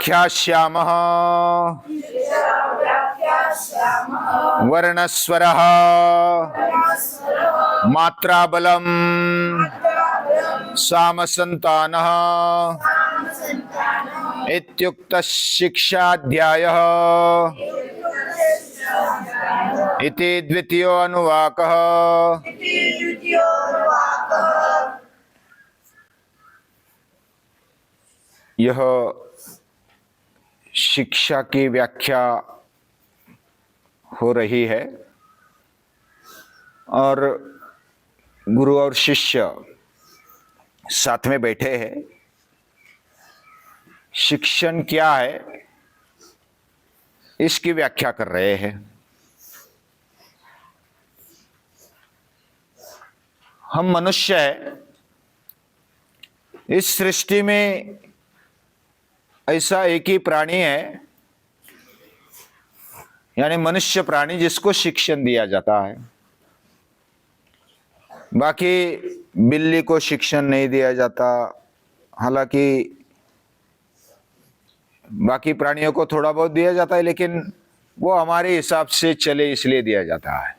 व्याख्यास्यामः वर्णस्वरः मात्राबलम् सामसन्तानः इत्युक्तः शिक्षाध्यायः इति द्वितीयो अनुवाकः। यह शिक्षा की व्याख्या हो रही है और गुरु और शिष्य साथ में बैठे हैं। शिक्षण क्या है इसकी व्याख्या कर रहे हैं। हम मनुष्य हैं, इस सृष्टि में ऐसा एक ही प्राणी है, यानी मनुष्य प्राणी, जिसको शिक्षण दिया जाता है। बाकी बिल्ली को शिक्षण नहीं दिया जाता, हालांकि बाकी प्राणियों को थोड़ा बहुत दिया जाता है, लेकिन वो हमारे हिसाब से चले इसलिए दिया जाता है,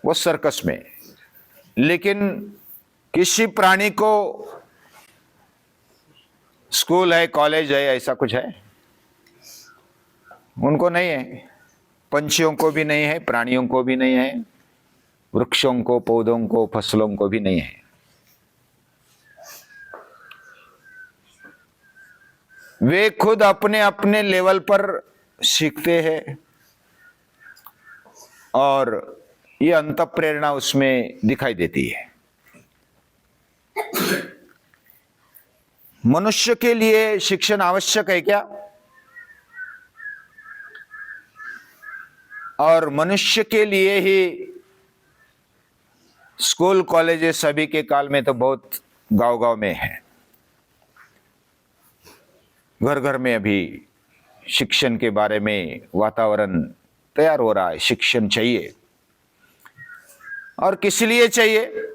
वो सर्कस में। लेकिन किसी प्राणी को स्कूल है, कॉलेज है, ऐसा कुछ है? उनको नहीं है। पंछियों को भी नहीं है, प्राणियों को भी नहीं है, वृक्षों को, पौधों को, फसलों को भी नहीं है। वे खुद अपने अपने लेवल पर सीखते हैं और ये अंतःप्रेरणा उसमें दिखाई देती है। मनुष्य के लिए शिक्षण आवश्यक है क्या? और मनुष्य के लिए ही स्कूल कॉलेजेस सभी के काल में तो बहुत गांव-गांव में है, घर घर में अभी शिक्षण के बारे में वातावरण तैयार हो रहा है। शिक्षण चाहिए, और किस लिए चाहिए?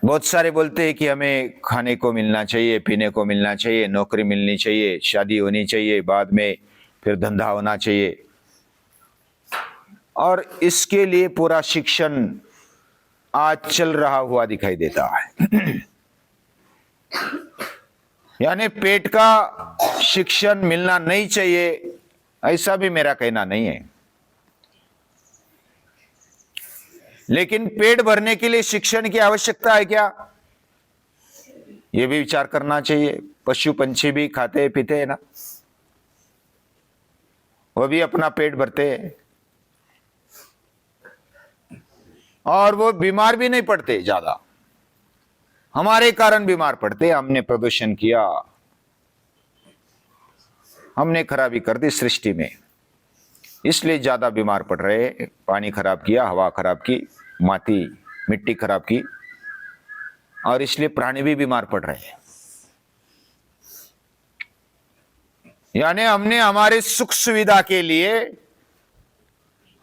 बहुत सारे बोलते हैं कि हमें खाने को मिलना चाहिए, पीने को मिलना चाहिए, नौकरी मिलनी चाहिए, शादी होनी चाहिए, बाद में फिर धंधा होना चाहिए, और इसके लिए पूरा शिक्षण आज चल रहा हुआ दिखाई देता है। यानी पेट का शिक्षण मिलना नहीं चाहिए, ऐसा भी मेरा कहना नहीं है, लेकिन पेट भरने के लिए शिक्षण की आवश्यकता है क्या, यह भी विचार करना चाहिए। पशु पंछी भी खाते पीते हैं ना, वो भी अपना पेट भरते हैं और वो बीमार भी नहीं पड़ते ज्यादा। हमारे कारण बीमार पड़ते, हमने प्रदूषण किया, हमने खराबी कर दी सृष्टि में, इसलिए ज्यादा बीमार पड़ रहे हैं। पानी खराब किया, हवा खराब की, माटी मिट्टी खराब की, और इसलिए प्राणी भी बीमार पड़ रहे हैं। यानी हमने हमारे सुख सुविधा के लिए,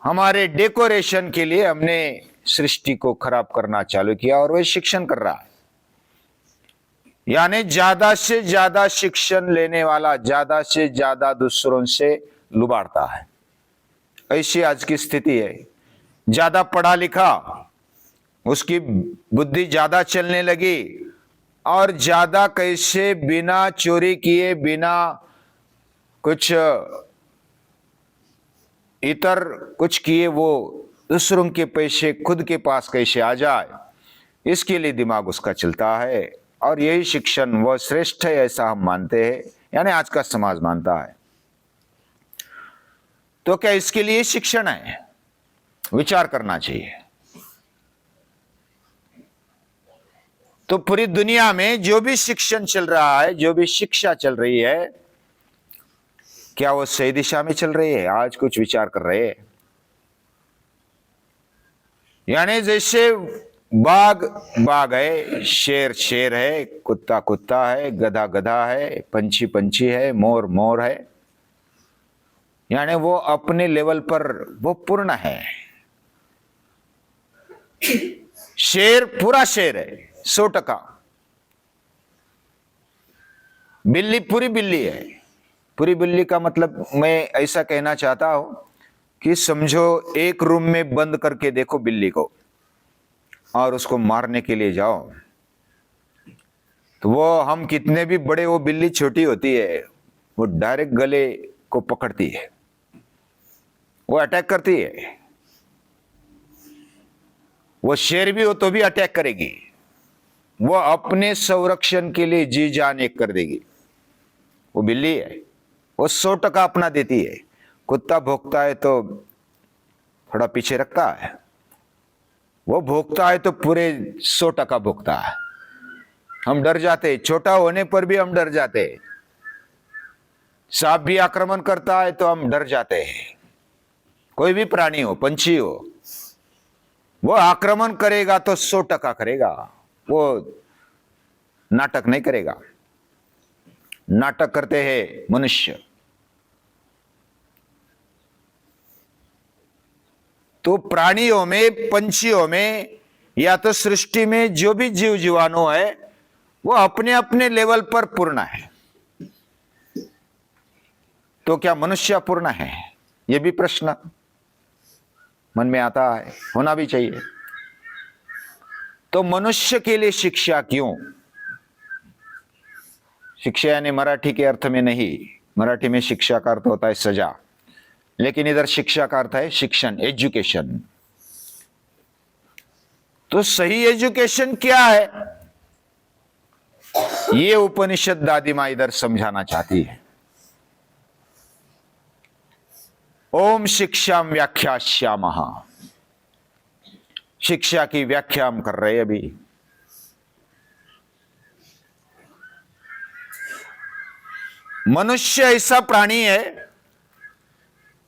हमारे डेकोरेशन के लिए हमने सृष्टि को खराब करना चालू किया, और वह शिक्षण कर रहा है। यानी ज्यादा से ज्यादा शिक्षण लेने वाला ज्यादा से ज्यादा दूसरों से लुबाड़ता है। ऐसी आज की स्थिति है। ज्यादा पढ़ा लिखा, उसकी बुद्धि ज्यादा चलने लगी, और ज्यादा कैसे बिना चोरी किए, बिना कुछ इतर कुछ किए, वो दूसरों के पैसे खुद के पास कैसे आ जाए, इसके लिए दिमाग उसका चलता है। और यही शिक्षण वह श्रेष्ठ है, ऐसा हम मानते हैं, यानी आज का समाज मानता है। तो क्या इसके लिए शिक्षण है? विचार करना चाहिए। तो पूरी दुनिया में जो भी शिक्षण चल रहा है, जो भी शिक्षा चल रही है, क्या वो सही दिशा में चल रही है? आज कुछ विचार कर रहे हैं। यानी जैसे बाघ बाघ है, शेर शेर है, कुत्ता कुत्ता है, गधा गधा है, पंछी पंछी है, मोर मोर है, यानी वो अपने लेवल पर वो पूर्ण है। शेर पूरा शेर है 100%, बिल्ली पूरी बिल्ली है। पूरी बिल्ली का मतलब मैं ऐसा कहना चाहता हूं कि समझो एक रूम में बंद करके देखो बिल्ली को और उसको मारने के लिए जाओ, तो वो हम कितने भी बड़े, वो बिल्ली छोटी होती है, वो डायरेक्ट गले को पकड़ती है, वो अटैक करती है। वो शेर भी हो तो भी अटैक करेगी। वो अपने संरक्षण के लिए जी जान एक कर देगी। वो बिल्ली है, वो 100% अपना देती है। कुत्ता भौंकता है तो थोड़ा पीछे रखता है, वो भौंकता है तो पूरे 100% भौंकता है। हम डर जाते, छोटा होने पर भी हम डर जाते। सांप भी आक्रमण करता है तो हम डर जाते हैं। कोई भी प्राणी हो, पंछी हो, वो आक्रमण करेगा तो 100% करेगा, वो नाटक नहीं करेगा। नाटक करते हैं मनुष्य। तो प्राणियों में, पंछियों में या तो सृष्टि में जो भी जीव जीवाणु है वो अपने अपने लेवल पर पूर्ण है। तो क्या मनुष्य पूर्ण है? यह भी प्रश्न मन में आता है, होना भी चाहिए। तो मनुष्य के लिए शिक्षा क्यों? शिक्षा यानी मराठी के अर्थ में नहीं, मराठी में शिक्षा का अर्थ होता है सजा, लेकिन इधर शिक्षा का अर्थ है शिक्षण, एजुकेशन। तो सही एजुकेशन क्या है, ये उपनिषद दादी मां इधर समझाना चाहती है। ओम शिक्षाम व्याख्यास्यामः, शिक्षा की व्याख्या हम कर रहे हैं अभी। मनुष्य ऐसा प्राणी है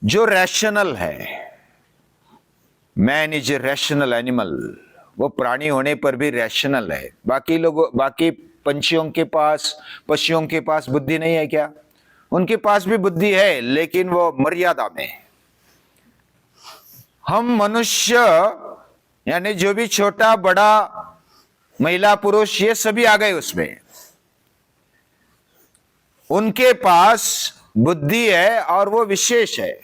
जो रैशनल है। Man is a rational animal. वो प्राणी होने पर भी रैशनल है। बाकी लोगों, बाकी पंछियों के पास, पशुओं के पास बुद्धि नहीं है क्या? उनके पास भी बुद्धि है, लेकिन वो मर्यादा में। हम मनुष्य यानी जो भी छोटा बड़ा, महिला पुरुष, ये सभी आ गए उसमें। उनके पास बुद्धि है और वो विशेष है।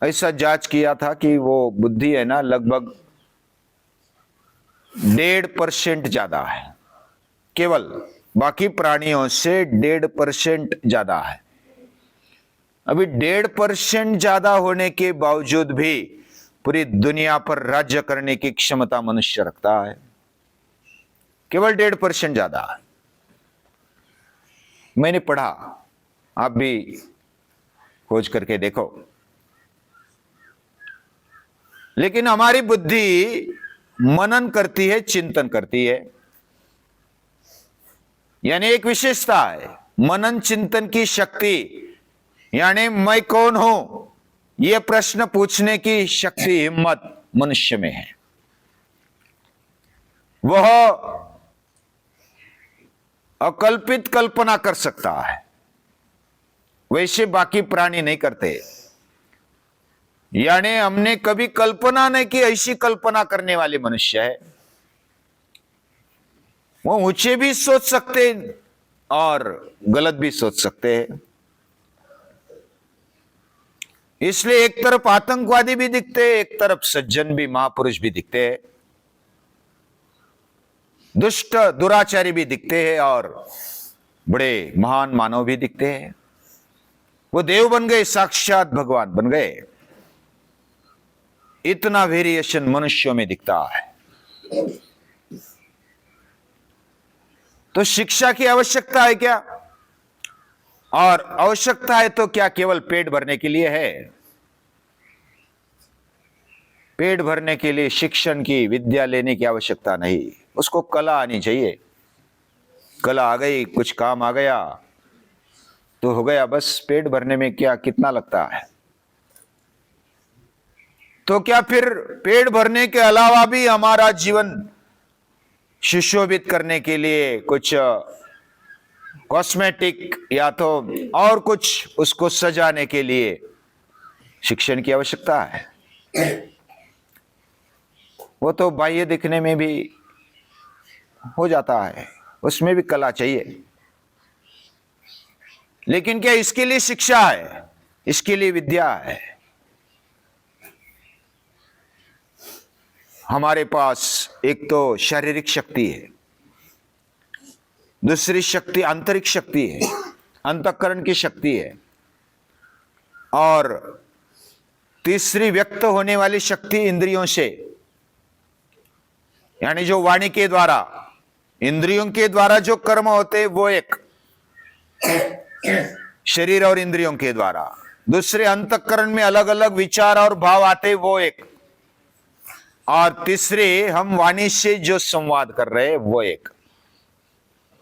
ऐसा जांच किया था कि वो बुद्धि है ना, लगभग 1.5% ज्यादा है, केवल बाकी प्राणियों से 1.5% ज्यादा है। अभी 1.5% ज्यादा होने के बावजूद भी पूरी दुनिया पर राज्य करने की क्षमता मनुष्य रखता है। केवल 1.5% ज्यादा है। मैंने पढ़ा, आप भी खोज करके देखो। लेकिन हमारी बुद्धि मनन करती है, चिंतन करती है। यानी एक विशेषता है मनन चिंतन की शक्ति, यानी मैं कौन हूं, यह प्रश्न पूछने की शक्ति, हिम्मत मनुष्य में है। वह अकल्पित कल्पना कर सकता है, वैसे बाकी प्राणी नहीं करते। यानी हमने कभी कल्पना नहीं की, ऐसी कल्पना करने वाले मनुष्य है। वो ऊंचे भी सोच सकते और गलत भी सोच सकते हैं। इसलिए एक तरफ आतंकवादी भी दिखते हैं, एक तरफ सज्जन भी, महापुरुष भी दिखते हैं, दुष्ट दुराचारी भी दिखते हैं और बड़े महान मानव भी दिखते हैं। वो देव बन गए, साक्षात भगवान बन गए। इतना वेरिएशन मनुष्यों में दिखता है। तो शिक्षा की आवश्यकता है क्या? और आवश्यकता है तो क्या केवल पेट भरने के लिए है? पेट भरने के लिए शिक्षण की, विद्या लेने की आवश्यकता नहीं। उसको कला आनी चाहिए। कला आ गई, कुछ काम आ गया तो हो गया, बस। पेट भरने में क्या कितना लगता है? तो क्या फिर पेट भरने के अलावा भी हमारा जीवन सुशोभित करने के लिए कुछ कॉस्मेटिक या तो और कुछ उसको सजाने के लिए शिक्षण की आवश्यकता है? वो तो बाह्य दिखने में भी हो जाता है, उसमें भी कला चाहिए। लेकिन क्या इसके लिए शिक्षा है? इसके लिए विद्या है। हमारे पास एक तो शारीरिक शक्ति है, दूसरी शक्ति आंतरिक शक्ति है, अंतःकरण की शक्ति है, और तीसरी व्यक्त होने वाली शक्ति इंद्रियों से, यानी जो वाणी के द्वारा, इंद्रियों के द्वारा जो कर्म होते वो एक, शरीर और इंद्रियों के द्वारा। दूसरे अंतःकरण में अलग अलग विचार और भाव आते वो एक, और तीसरे हम वाणी से जो संवाद कर रहे हैं वो एक।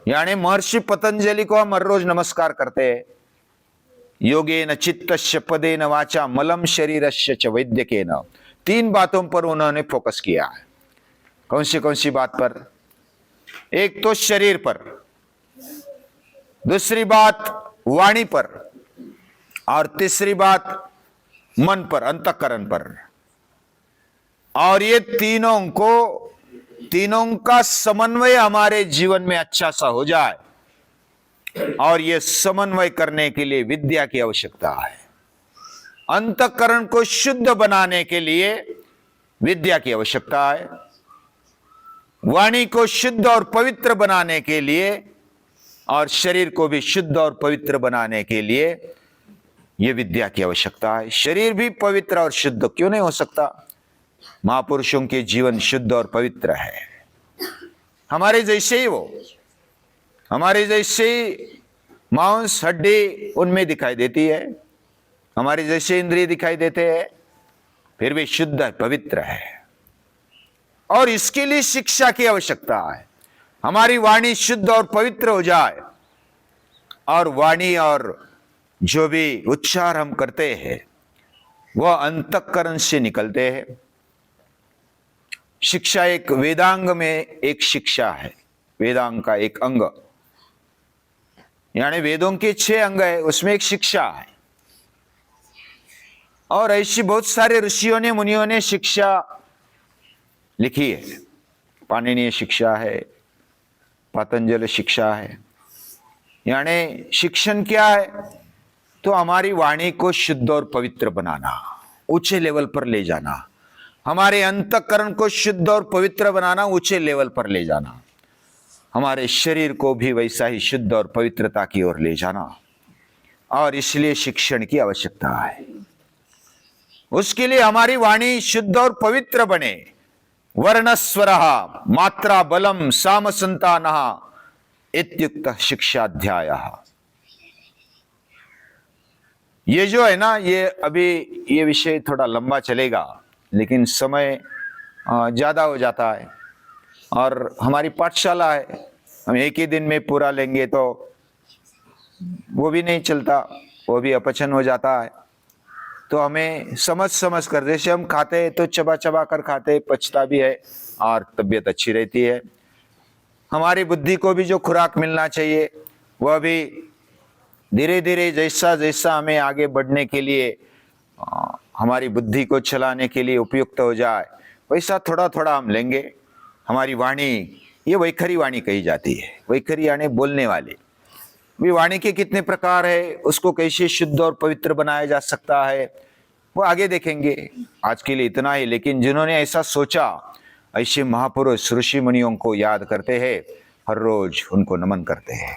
यानी महर्षि पतंजलि को हम हर रोज नमस्कार करते हैं। योगेन चित्तस्य पदेन वाचा मलम शरीरस्य च वैद्यकेन। 3 बातों पर उन्होंने फोकस किया है। कौन सी बात पर? एक तो शरीर पर, दूसरी बात वाणी पर, और तीसरी बात मन पर, अंतःकरण पर। और ये तीनों का समन्वय हमारे जीवन में अच्छा सा हो जाए, और ये समन्वय करने के लिए विद्या की आवश्यकता है। अंतःकरण को शुद्ध बनाने के लिए विद्या की आवश्यकता है, वाणी को शुद्ध और पवित्र बनाने के लिए, और शरीर को भी शुद्ध और पवित्र बनाने के लिए यह विद्या की आवश्यकता है। शरीर भी पवित्र और शुद्ध क्यों नहीं हो सकता? महापुरुषों के जीवन शुद्ध और पवित्र है। हमारे जैसे ही वो, हमारे जैसे मांस हड्डी उनमें दिखाई देती है, हमारे जैसे इंद्रिय दिखाई देते हैं, फिर भी शुद्ध है, पवित्र है। और इसके लिए शिक्षा की आवश्यकता है। हमारी वाणी शुद्ध और पवित्र हो जाए, और वाणी और जो भी उच्चार हम करते हैं वह अंतःकरण से निकलते हैं। शिक्षा एक वेदांग में एक शिक्षा है, वेदांग का एक अंग, यानी वेदों के 6 अंग है, उसमें एक शिक्षा है। और ऐसी बहुत सारे ऋषियों ने, मुनियों ने शिक्षा लिखी है। पाणिनीय शिक्षा है, पतंजलि शिक्षा है। यानी शिक्षण क्या है? तो हमारी वाणी को शुद्ध और पवित्र बनाना, ऊंचे लेवल पर ले जाना, हमारे अंतःकरण को शुद्ध और पवित्र बनाना, ऊंचे लेवल पर ले जाना, हमारे शरीर को भी वैसा ही शुद्ध और पवित्रता की ओर ले जाना। और इसलिए शिक्षण की आवश्यकता है। उसके लिए हमारी वाणी शुद्ध और पवित्र बने। वर्णस्वरः मात्रा बलम साम संतानः इत्युक्त शिक्षाध्यायः। ये जो है ना, ये अभी ये विषय थोड़ा लंबा चलेगा, लेकिन समय ज्यादा हो जाता है, और हमारी पाठशाला है, हम एक ही दिन में पूरा लेंगे तो वो भी नहीं चलता, वो भी अपचन हो जाता है। तो हमें समझ कर, जैसे हम खाते हैं तो चबा चबा कर खाते, पचता भी है और तबीयत अच्छी रहती है। हमारी बुद्धि को भी जो खुराक मिलना चाहिए वह भी धीरे धीरे, जैसा जैसा हमें आगे बढ़ने के लिए, हमारी बुद्धि को चलाने के लिए उपयुक्त हो जाए, वैसा थोड़ा थोड़ा हम लेंगे। हमारी वाणी, ये वैखरी वाणी कही जाती है। वैखरी यानी बोलने वाली। भी वाणी के कितने प्रकार है, उसको कैसे शुद्ध और पवित्र बनाया जा सकता है, वो आगे देखेंगे। आज के लिए इतना ही। लेकिन जिन्होंने ऐसा सोचा, ऐसे महापुरुष ऋषि मुनियों को याद करते हैं, हर रोज उनको नमन करते हैं।